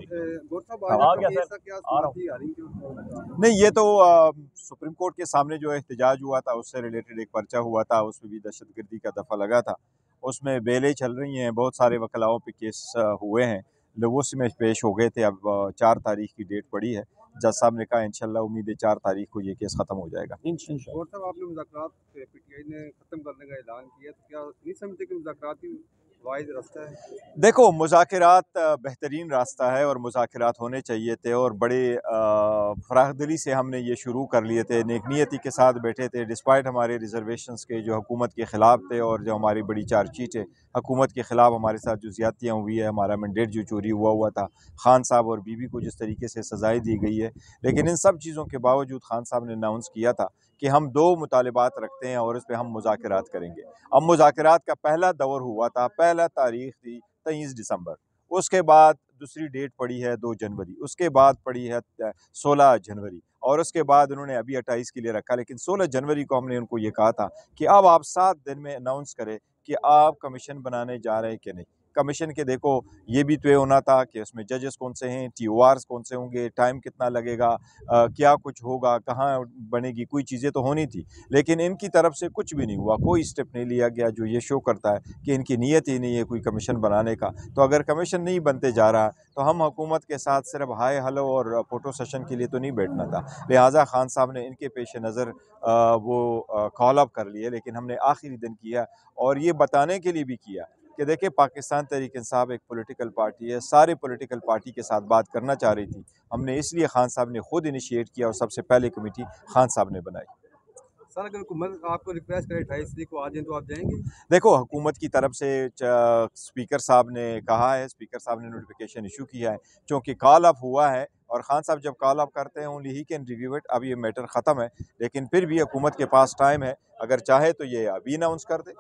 गौर साहब हाँ, आ गया ऐसा सर, क्या आ रहा हूँ। नहीं, ये तो सुप्रीम कोर्ट के सामने जो एहतजाज हुआ था उससे रिलेटेड एक पर्चा हुआ था, उसमें भी दहशतगर्दी का दफ़ा लगा था। उसमें बेलें चल रही हैं, बहुत सारे वकलाओं पे केस हुए हैं, लोग उसमें पेश हो गए थे। अब 4 तारीख की डेट पड़ी है। जज साहब ने कहा इंशाल्लाह उम्मीद है 4 तारीख को ये केस ख़त्म हो जाएगा। गौर साहब आपने मुज़ाकरात पीटीआई ने ख़त्म करने का ऐलान किया, तो क्या नहीं समझते कि मुज़ाकरात ही वाहिद रास्ता है? देखो, मुज़ाकरात बेहतरीन रास्ता है और मुज़ाकरात होने चाहिए थे, और बड़े फ़राख़दिली से हमने ये शुरू कर लिए थे, नेक-नियती के साथ बैठे थे डिस्पाइट हमारे रिज़र्वेशंस के जो हुकूमत के ख़िलाफ़ थे, और जो हमारी बड़ी चार्जशीट है हुकूमत के ख़िलाफ़ हमारे साथ जो ज़्यादतियाँ हुई है, हमारा मैंडेट जो चोरी हुआ था, खान साहब और बीबी को जिस तरीके से सज़ाएँ दी गई है। लेकिन इन सब चीज़ों के बावजूद खान साहब ने अनाउंस किया था कि हम 2 मुतालबात रखते हैं और इस पे हम मुज़ाकरात करेंगे। अब मुज़ाकरात का पहला दौर हुआ था, पहला तारीख़ थी 23 दिसंबर, उसके बाद दूसरी डेट पड़ी है 2 जनवरी, उसके बाद पड़ी है 16 जनवरी, और उसके बाद उन्होंने अभी 28 के लिए रखा। लेकिन 16 जनवरी को हमने उनको ये कहा था कि अब आप 7 दिन में अनाउंस करें कि आप कमीशन बनाने जा रहे हैं कि नहीं। कमीशन के देखो ये भी तय होना था कि उसमें जजेस कौन से हैं, TORs कौन से होंगे, टाइम कितना लगेगा, क्या कुछ होगा, कहाँ बनेगी, कोई चीज़ें तो होनी थी। लेकिन इनकी तरफ से कुछ भी नहीं हुआ, कोई स्टेप नहीं लिया गया, जो ये शो करता है कि इनकी नीयत ही नहीं है कोई कमीशन बनाने का। तो अगर कमीशन नहीं बनते जा रहा तो हम हुकूमत के साथ सिर्फ हाय हेलो और फ़ोटो सेशन के लिए तो नहीं बैठना था। लिहाजा खान साहब ने इनके पेश नज़र वो कॉल अप कर लिए, लेकिन हमने आखिरी दिन किया, और ये बताने के लिए भी किया कि देखिए पाकिस्तान तहरीक इंसाफ एक पॉलिटिकल पार्टी है, सारे पॉलिटिकल पार्टी के साथ बात करना चाह रही थी। हमने इसलिए खान साहब ने खुद इनिशिएट किया और सबसे पहले कमेटी खान साहब ने बनाई। सर अगर हुकूमत आपको रिक्वेस्ट करे 28 तारीख को आ जाएं तो आप जाएंगे? देखो, हुकूमत की तरफ से स्पीकर साहब ने कहा है, स्पीकर साहब ने नोटिफिकेशन इशू किया है, चूँकि कॉल अप हुआ है, और खान साहब जब कॉल अप करते हैं only he can review it. अब ये मैटर ख़त्म है, लेकिन फिर भी हुकूमत के पास टाइम है, अगर चाहे तो ये अभी अनाउंस कर दे।